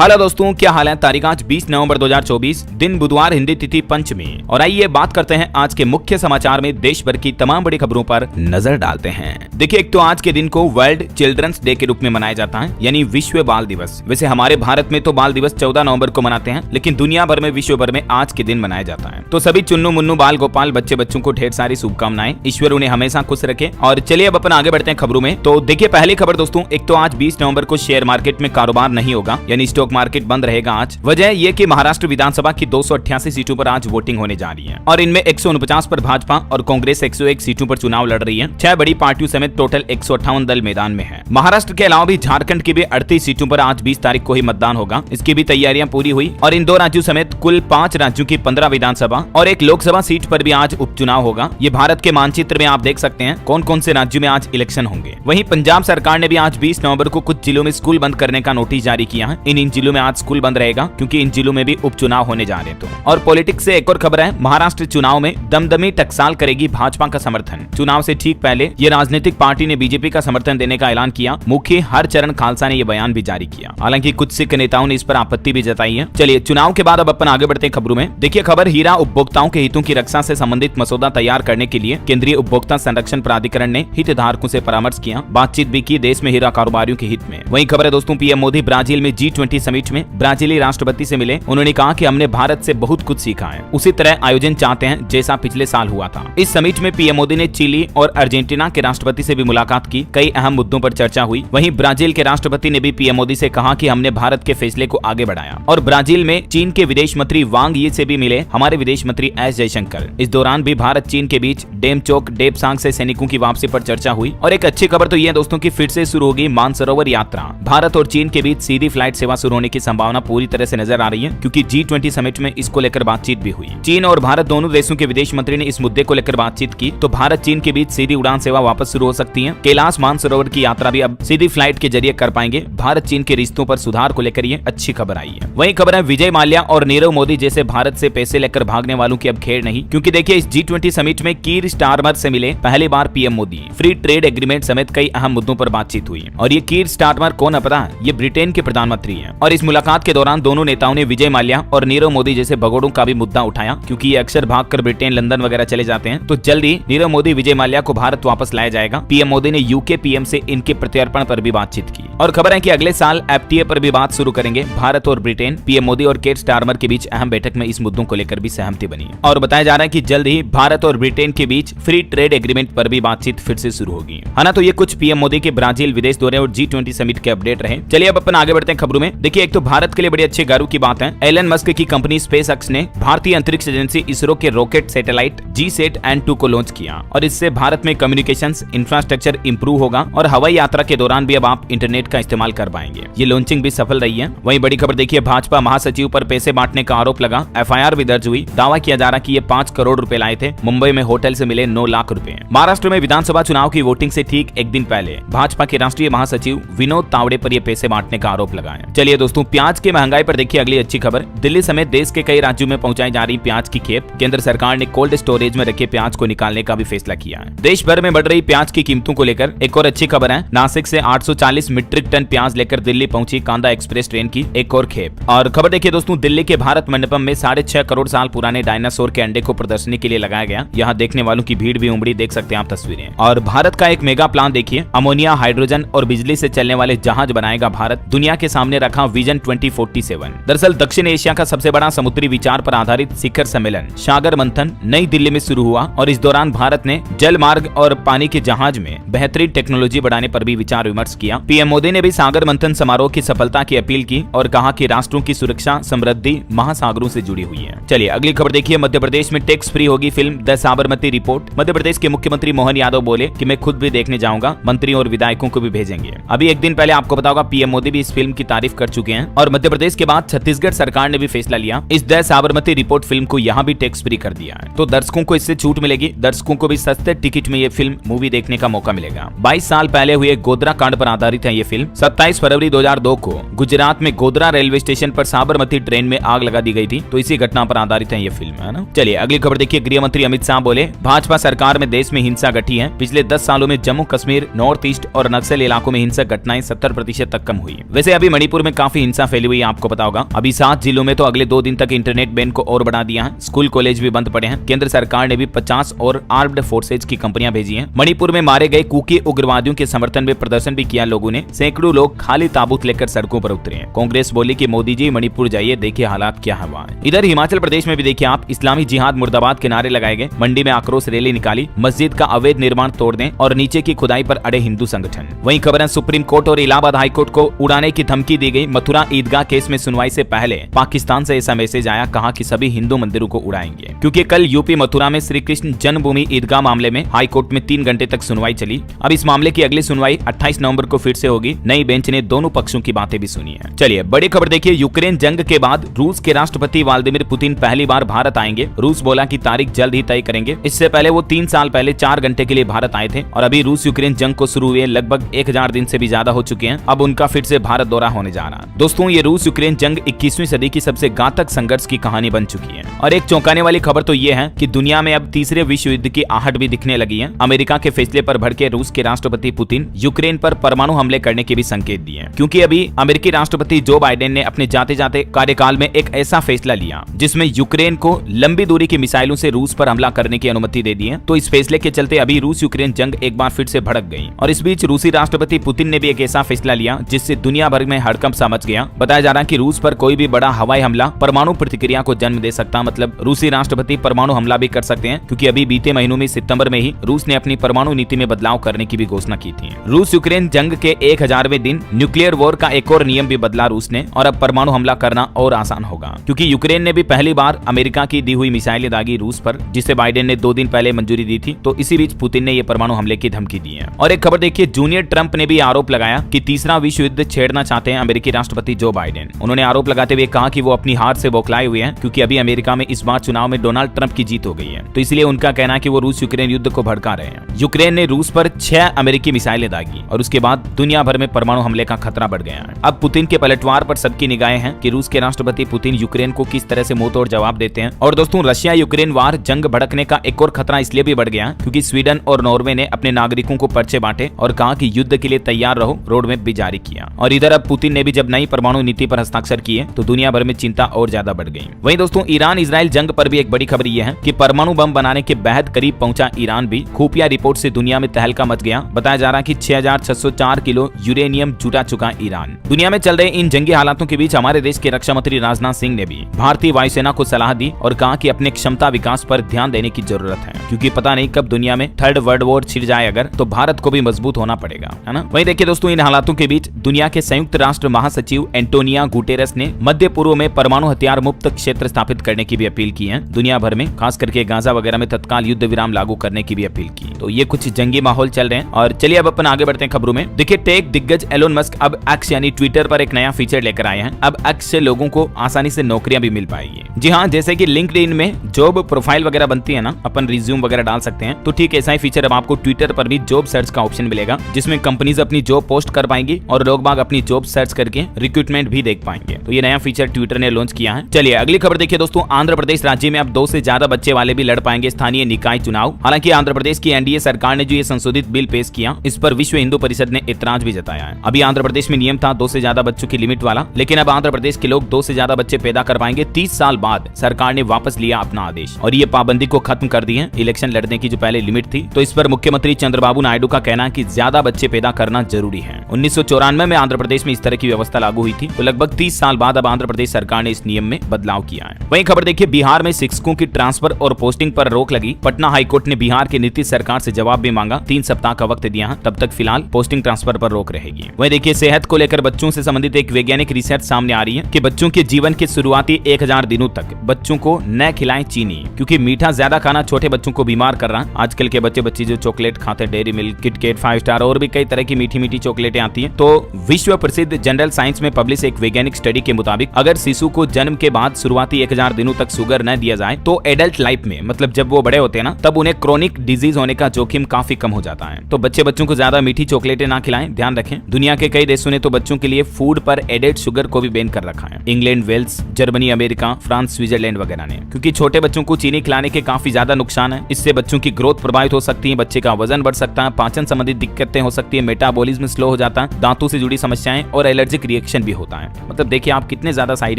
Hello दोस्तों, क्या हाल है। तारीख आज 20 नवंबर 2024, दिन बुधवार, हिंदी तिथि पंचमी। और आइए बात करते हैं आज के मुख्य समाचार में देश भर की तमाम बड़ी खबरों पर नजर डालते हैं। देखिए, एक तो आज के दिन को वर्ल्ड चिल्ड्रंस डे के रूप में मनाया जाता है, यानी विश्व बाल दिवस। वैसे हमारे भारत में तो बाल दिवस 14 नवंबर को मनाते हैं, लेकिन दुनिया भर में विश्व भर में आज के दिन मनाया जाता है। तो सभी चुन्नू मुन्नू बाल गोपाल बच्चों को ढेर सारी शुभकामनाएं, ईश्वर उन्हें हमेशा खुश रखे। और चलिए अब अपन आगे बढ़ते हैं खबरों में। तो देखिए, पहली खबर दोस्तों, एक तो आज 20 नवंबर को शेयर मार्केट में कारोबार नहीं होगा, यानी स्टॉक मार्केट बंद रहेगा आज। वजह ये कि महाराष्ट्र विधानसभा की 288 सीटों पर आज वोटिंग होने जा रही है और इनमें 149 पर भाजपा और कांग्रेस 101 सीटों पर चुनाव लड़ रही है। 6 बड़ी पार्टियों समेत टोटल 158 दल मैदान में है। महाराष्ट्र के अलावा भी झारखंड की भी 38 सीटों पर आज 20 तारीख को ही मतदान होगा। इसकी भी तैयारियां पूरी हुई और इन 2 राज्यों समेत कुल 5 राज्यों की 15 विधानसभा और 1 लोकसभा सीट पर भी आज उपचुनाव होगा। ये भारत के मानचित्र में आप देख सकते हैं कौन कौन से राज्यों में आज इलेक्शन होंगे। वहीं पंजाब सरकार ने भी आज 20 नवंबर को कुछ जिलों में स्कूल बंद करने का नोटिस जारी किया है। इन जिलों में आज स्कूल बंद रहेगा क्योंकि इन जिलों में भी उपचुनाव होने जा रहे हैं। तो और पॉलिटिक्स से एक और खबर है, महाराष्ट्र चुनाव में दमदमी टकसाल करेगी भाजपा का समर्थन। चुनाव से ठीक पहले ये राजनीतिक पार्टी ने बीजेपी का समर्थन देने का ऐलान किया। मुख्य हरचरण खालसा ने यह बयान भी जारी किया। हालांकि कुछ सिख नेताओं ने इस पर आपत्ति भी जताई है। चलिए चुनाव के बाद अब अपन आगे बढ़ते हैं खबरों में। देखिए खबर, हीरा उपभोक्ताओं के हितों की रक्षा से संबंधित मसौदा तैयार करने के लिए केंद्रीय उपभोक्ता संरक्षण प्राधिकरण ने हितधारकों से परामर्श किया। बातचीत भी की देश में हीरा कारोबारियों के हित में। वहीं खबर है दोस्तों, पीएम मोदी ब्राजील में G20 समिट में ब्राजीली राष्ट्रपति से मिले। उन्होंने कहा कि हमने भारत से बहुत कुछ सीखा है, उसी तरह आयोजन चाहते हैं जैसा पिछले साल हुआ था। इस समिट में पीएम मोदी ने चिली और अर्जेंटीना के राष्ट्रपति से भी मुलाकात की। कई अहम मुद्दों पर चर्चा हुई। वहीं ब्राजील के राष्ट्रपति ने भी पीएम मोदी से कहा कि हमने भारत के फैसले को आगे बढ़ाया। और ब्राजील में चीन के विदेश मंत्री वांग यी से भी मिले हमारे विदेश मंत्री एस जयशंकर। इस दौरान भी भारत चीन के बीच डेमचोक डेपसांग से सैनिकों की वापसी पर चर्चा हुई। और एक अच्छी खबर तो ये दोस्तों की फिर से शुरू होगी मानसरोवर यात्रा। भारत और चीन के बीच सीधी फ्लाइट सेवा शुरू होने की संभावना पूरी तरह से नजर आ रही है, क्योंकि G20 समिट में इसको लेकर बातचीत भी हुई। चीन और भारत दोनों देशों के विदेश मंत्री ने इस मुद्दे को लेकर बातचीत की, तो भारत चीन के बीच सीधी उड़ान सेवा वापस शुरू हो सकती है। कैलाश मानसरोवर की यात्रा भी अब सीधी फ्लाइट के जरिए कर पाएंगे। भारत चीन के रिश्तों पर सुधार को लेकर ये अच्छी खबर आई है। वही खबर है, विजय माल्या और नीरव मोदी जैसे भारत से पैसे लेकर भागने वालों की अब खेर नहीं, क्योंकि देखिए इस G20 समिट में कीर स्टारमर से मिले पहली बार PM Modi. Free trade agreement समेत कई अहम मुद्दों पर बातचीत हुई। और ये कीर स्टारमर कौन है पता है? ये ब्रिटेन के प्रधानमंत्री है। और इस मुलाकात के दौरान दोनों नेताओं ने विजय माल्या और नीरव मोदी जैसे भगोड़ों का भी मुद्दा उठाया, क्योंकि ये अक्सर भागकर ब्रिटेन लंदन वगैरह चले जाते हैं। तो जल्दी नीरव मोदी विजय माल्या को भारत वापस लाया जाएगा। पीएम मोदी ने यूके पीएम से इनके प्रत्यर्पण पर भी बातचीत की। और खबर है कि अगले साल FTA पर भी बात शुरू करेंगे भारत और ब्रिटेन। पीएम मोदी और कीर स्टारमर के बीच अहम बैठक में इस मुद्दों को लेकर भी सहमति बनी। और बताया जा रहा है कि जल्द ही भारत और ब्रिटेन के बीच फ्री ट्रेड एग्रीमेंट पर भी बातचीत फिर से शुरू होगी। है ना। तो ये कुछ पीएम मोदी के ब्राजील विदेश दौरे और G20 समिट के अपडेट रहे। चलिए अब अपन आगे बढ़ते हैं खबरों में। देखिए, एक तो भारत के लिए बड़ी अच्छी गर्व की बात है, एलन मस्क की कंपनी स्पेसएक्स ने भारतीय अंतरिक्ष एजेंसी इसरो के रॉकेट सैटेलाइट GSAT-N2 को लॉन्च किया। और इससे भारत में कम्युनिकेशंस इंफ्रास्ट्रक्चर इंप्रूव होगा और हवाई यात्रा के दौरान भी अब आप इंटरनेट का इस्तेमाल कर पाएंगे। ये लॉन्चिंग भी सफल रही है। वहीं बड़ी खबर देखिए, भाजपा महासचिव पर पैसे बांटने का आरोप लगा। FIR भी दर्ज हुई। दावा किया जा रहा कि ये 5 करोड़ रुपए लाए थे। मुंबई में होटल से मिले 9 लाख रुपए। महाराष्ट्र में विधानसभा चुनाव की वोटिंग से ठीक एक दिन पहले भाजपा के राष्ट्रीय महासचिव विनोद तावड़े पर ये पैसे बांटने का आरोप लगा है। चलिए दोस्तों, प्याज की महंगाई पर देखिए अगली अच्छी खबर। दिल्ली समेत देश के कई राज्यों में पहुंचाई जा रही प्याज की खेप। केंद्र सरकार ने कोल्ड स्टोरेज में रखे प्याज को निकालने का भी फैसला किया है। देश भर में बढ़ रही प्याज की कीमतों को लेकर एक और अच्छी खबर है। नासिक से 840 मीट्रिक टन प्याज लेकर दिल्ली पहुंची कांदा एक्सप्रेस ट्रेन की एक और खेप। और खबर देखिए दोस्तों, दिल्ली के भारत मंडपम में 6.5 करोड़ साल पुराने डायनासोर के अंडे को प्रदर्शनी के लिए लगाया गया। यहाँ देखने वालों की भीड़ भी उमड़ी, देख सकते हैं आप तस्वीरें। और भारत का एक मेगा प्लान देखिए, अमोनिया, हाइड्रोजन और बिजली से चलने वाले जहाज बनाएगा भारत। दुनिया के सामने रखा विजन 2047। दरअसल दक्षिण एशिया का सबसे बड़ा समुद्री विचार पर आधारित शिखर सम्मेलन सागर मंथन नई दिल्ली में शुरू हुआ। और इस दौरान भारत ने जल मार्ग और पानी के जहाज में बेहतरीन टेक्नोलॉजी बढ़ाने पर भी विचार विमर्श किया। पीएम मोदी ने भी सागर मंथन समारोह की सफलता की अपील की और कहा कि राष्ट्रों की सुरक्षा समृद्धि महासागरों से जुड़ी हुई है। चलिए अगली खबर देखिए, मध्य प्रदेश में टैक्स फ्री होगी film the Sabarmati report. Madhya Pradesh के मुख्यमंत्री मोहन यादव बोले कि मैं खुद भी देखने जाऊंगा, मंत्री और विधायकों को भी भेजेंगे। अभी एक दिन पहले आपको बताऊंगा पीएम मोदी भी इस फिल्म की तारीफ कर चुके हैं। और मध्य प्रदेश के बाद छत्तीसगढ़ सरकार ने भी फैसला लिया, इस द साबरमती रिपोर्ट फिल्म को यहाँ भी टैक्स फ्री कर दिया है। तो दर्शकों को इससे छूट मिलेगी। दर्शकों को भी सस्ते टिकट में ये फिल्म मूवी देखने का मौका मिलेगा। 22 साल पहले हुए गोधरा कांड पर आधारित है ये फिल्म। 27 फरवरी 2002 को गुजरात में गोधरा रेलवे स्टेशन पर साबरमती ट्रेन में आग लगा दी गई थी। तो इसी घटना पर आधारित है ये फिल्म, है ना। चलिए अगली खबर देखिए, गृह मंत्री अमित शाह बोले भाजपा सरकार में देश में हिंसा घटी है। पिछले 10 सालों में जम्मू कश्मीर, नॉर्थ ईस्ट और नक्सल इलाकों में हिंसक घटनाएं 70% तक कम हुई। वैसे अभी मणिपुर में काफी काफी हिंसा फैली हुई है, आपको पता होगा। अभी 7 जिलों में तो अगले 2 दिन तक इंटरनेट बैन को और बढ़ा दिया है। स्कूल कॉलेज भी बंद पड़े हैं। केंद्र सरकार ने भी 50 और आर्म्ड फोर्सेज की कंपनियां भेजी हैं। मणिपुर में मारे गए कुकी उग्रवादियों के समर्थन में प्रदर्शन भी किया लोगों ने। सैकड़ों लोग खाली ताबूत लेकर सड़कों पर उतरे हैं। कांग्रेस बोली कि मोदी जी मणिपुर जाइए, देखिए हालात क्या है वहाँ। इधर हिमाचल प्रदेश में भी देखिए आप, इस्लामी जिहाद मुर्दाबाद के नारे लगाए गए। मंडी में आक्रोश रैली निकाली। मस्जिद का अवैध निर्माण तोड़ दें और नीचे की खुदाई पर अड़े हिंदू संगठन। वहीं खबर है सुप्रीम कोर्ट और इलाहाबाद हाईकोर्ट को उड़ाने की धमकी दी गई। मथुरा ईदगाह केस में सुनवाई से पहले पाकिस्तान से ऐसा मैसेज आया, कहा कि सभी हिंदू मंदिरों को उड़ाएंगे। क्योंकि कल यूपी मथुरा में श्री कृष्ण जन्मभूमि ईदगाह मामले में हाईकोर्ट में 3 घंटे तक सुनवाई चली। अब इस मामले की अगली सुनवाई 28 नवंबर को फिर से होगी। नई बेंच ने दोनों पक्षों की बातें भी सुनी है। चलिए बड़ी खबर देखिए, यूक्रेन जंग के बाद रूस के राष्ट्रपति व्लादिमीर पुतिन पहली बार भारत आएंगे। रूस बोला कि तारीख जल्द ही तय करेंगे। इससे पहले वो 3 साल पहले 4 घंटे के लिए भारत आए थे और अभी रूस यूक्रेन जंग को शुरू हुए लगभग 1000 दिन से भी ज्यादा हो चुके हैं। अब उनका फिर से भारत दौरा होने जा रहा है। दोस्तों ये रूस यूक्रेन जंग 21वीं सदी की सबसे घातक संघर्ष की कहानी बन चुकी है। और एक चौंकाने वाली खबर तो ये है कि दुनिया में अब तीसरे विश्व युद्ध की आहट भी दिखने लगी है। अमेरिका के फैसले पर भड़के रूस के राष्ट्रपति पुतिन यूक्रेन पर परमाणु हमले करने के भी संकेत दिए, क्योंकि अभी अमेरिकी राष्ट्रपति जो बाइडेन ने अपने जाते जाते कार्यकाल में एक ऐसा फैसला लिया जिसमें यूक्रेन को लंबी दूरी की मिसाइलों से रूस पर हमला करने की अनुमति दे दी है। तो इस फैसले के चलते अभी रूस यूक्रेन जंग एक बार फिर से भड़क गई। और इस बीच रूसी राष्ट्रपति पुतिन ने भी एक ऐसा फैसला लिया जिससे दुनिया भर में हड़कंप सा मच गया। बताया जा रहा है कि रूस पर कोई भी बड़ा हवाई हमला परमाणु प्रतिक्रिया को जन्म दे सकता, मतलब रूसी राष्ट्रपति परमाणु हमला भी कर सकते हैं, क्योंकि अभी बीते महीनों में सितंबर में ही रूस ने अपनी परमाणु नीति में बदलाव करने की भी घोषणा की थी। रूस यूक्रेन जंग के 1000वें दिन न्यूक्लियर वॉर का एक और नियम भी बदला रूस ने, और अब परमाणु हमला करना और आसान होगा, क्योंकि यूक्रेन ने भी पहली बार अमेरिका की दी हुई मिसाइलें दागी रूस पर, जिसे बाइडेन ने 2 दिन पहले मंजूरी दी थी। तो इसी बीच पुतिन ने यह परमाणु हमले की धमकी दी है। और एक खबर देखिए, जूनियर ट्रंप ने भी आरोप लगाया कि तीसरा विश्व युद्ध छेड़ना चाहते हैं अमेरिकी राष्ट्रपति जो बाइडेन। उन्होंने आरोप लगाते हुए कहा कि वो अपनी हार से बौखलाए हुए हैं, क्योंकि अभी अमेरिका में इस बार चुनाव में डोनाल्ड ट्रंप की जीत हो गई है। तो इसलिए उनका कहना है कि वो रूस यूक्रेन युद्ध को भड़का रहे हैं। यूक्रेन ने रूस पर 6 अमेरिकी मिसाइलें दागी और उसके बाद दुनिया भर में परमाणु हमले का खतरा बढ़ गया है। अब पुतिन के पलटवार पर सबकी निगाहें हैं कि रूस के राष्ट्रपति पुतिन यूक्रेन को किस तरह से मुंहतोड़ जवाब देते हैं। और दोस्तों रशिया यूक्रेन वार जंग भड़कने का एक और खतरा इसलिए भी बढ़ गया क्योंकि स्वीडन और नॉर्वे ने अपने नागरिकों को पर्चे बांटे और कहा कि युद्ध के लिए तैयार रहो, रोड मैप भी जारी किया। और इधर अब पुतिन ने भी जब नई परमाणु नीति पर हस्ताक्षर किए तो दुनिया भर में चिंता और ज्यादा बढ़ गई। वहीं दोस्तों ईरान इजराइल जंग पर भी एक बड़ी खबर यह है कि परमाणु बम बनाने के बेहद करीब पहुंचा ईरान भी। खुफिया रिपोर्ट से दुनिया में तहलका मच गया। बताया जा रहा है कि 6604 किलो यूरेनियम जुटा चुका ईरान। दुनिया में चल रहे इन जंगी हालातों के बीच हमारे देश के रक्षा मंत्री राजनाथ सिंह ने भी भारतीय वायुसेना को सलाह दी और कहा कि अपने क्षमता विकास पर ध्यान देने की जरूरत है, क्योंकि पता नहीं कब दुनिया में 3rd वर्ल्ड वॉर छिड़ जाए अगर, तो भारत को भी मजबूत होना पड़ेगा, है ना। वहीं देखिए दोस्तों इन हालातों के बीच दुनिया के संयुक्त राष्ट्र महासचिव एंटोनिया गुटेरस ने मध्य पूर्व में परमाणु हथियार मुक्त क्षेत्र स्थापित करने की भी अपील की है। दुनिया भर में खास करके गाजा वगैरह में तत्काल युद्ध विराम लागू करने की भी अपील की। तो ये कुछ जंगी माहौल चल रहे हैं। और चलिए अब अपन आगे बढ़ते हैं खबरों में। देखिए टेक दिग्गज एलोन मस्क अब एक्स यानी ट्विटर पर एक नया फीचर लेकर आए हैं। अब एक्स से लोगों को आसानी से नौकरियां भी मिल पाएगी। जी हाँ, जैसे कि लिंक्डइन में जॉब प्रोफाइल वगैरह बनती है ना, अपन रिज्यूम वगैरह डाल सकते हैं, तो ठीक ऐसा ही फीचर अब आपको ट्विटर पर भी जॉब सर्च का ऑप्शन मिलेगा, जिसमें कंपनीज अपनी जॉब पोस्ट कर पाएंगी और लोग बाग अपनी जॉब सर्च करके रिक्रूटमेंट भी देख पाएंगे। तो ये नया फीचर ट्विटर ने लॉन्च किया है। चलिए अगली खबर देखिए दोस्तों, आंध्र प्रदेश राज्य में अब 2 से ज्यादा बच्चे वाले भी लड़ पाएंगे स्थानीय निकाय चुनाव। हालांकि आंध्र प्रदेश की एनडीए सरकार ने जो ये संशोधित बिल पेश किया, इस पर विश्व हिंदू परिषद ने ऐतराज भी जताया है। अभी आंध्र प्रदेश में नियम था 2 से ज्यादा बच्चों की लिमिट वाला, लेकिन अब आंध्र प्रदेश के लोग 2 से ज्यादा बच्चे पैदा कर पाएंगे। 30 साल बाद सरकार ने वापस लिया अपना आदेश और ये पाबंदी को खत्म कर दी है। इलेक्शन लड़ने की जो पहले लिमिट थी, तो इस पर मुख्यमंत्री चंद्रबाबू नायडू का कहना है कि ज्यादा बच्चे पैदा करना जरूरी है। 1994 में आंध्र प्रदेश में इस तरह की व्यवस्था लागू हुई थी, तो लगभग 30 साल बाद अब आंध्र प्रदेश सरकार ने इस नियम में बदलाव किया है। वहीं खबर देखिए, बिहार में शिक्षकों की ट्रांसफर और पोस्टिंग पर रोक लगी। पटना हाईकोर्ट ने बिहार की नीतीश सरकार से जवाब भी मांगा। 3 सप्ताह का वक्त दिया है, तब तक फिलहाल पोस्टिंग ट्रांसफर पर रोक रहेगी। वहीं देखिए, सेहत को लेकर बच्चों से संबंधित एक वैज्ञानिक रिसर्च सामने आ रही है कि बच्चों के जीवन के शुरुआती 1000 दिनों तक बच्चों को न खिलाएं चीनी, क्योंकि मीठा ज्यादा खाना छोटे बच्चों को बीमार कर रहा है। आजकल के बच्चे जो चॉकलेट खाते हैं, डेयरी मिल्क, किटकैट, 5 स्टार और भी कई तरह की मीठी मीठी चॉकलेटें आती हैं। तो विश्व प्रसिद्ध जनरल साइंस में पब्लिश एक वैज्ञानिक स्टडी के मुताबिक अगर शिशु को जन्म के बाद शुरुआती 1000 दिनों तक शुगर न दिया जाए तो एडल्ट लाइफ में, मतलब जब वो बड़े होते हैं ना, तब उन्हें क्रोनिक डिजीज होने का जोखिम काफी कम हो जाता है। तो बच्चों को ज्यादा मीठी चॉकलेटें ना खिलाएं, ध्यान रखें। दुनिया के कई देशों ने तो बच्चों के लिए फूड पर एडेड शुगर को भी बैन कर रखा है। England, Wales, Germany, America, France, Switzerland वगैरह ने, क्योंकि छोटे बच्चों को चीनी खिलाने के काफी ज्यादा नुकसान है। इससे बच्चों की ग्रोथ प्रभावित हो सकती है, बच्चे का वजन बढ़ सकता है, पाचन संबंधित दिक्कतें हो सकती है, मेटाबॉलिज्म स्लो हो जाता है, दांतों से जुड़ी समस्याएं और एलर्जिक रिएक्शन भी होता है। मतलब देखिए आप कितने ज्यादा साइड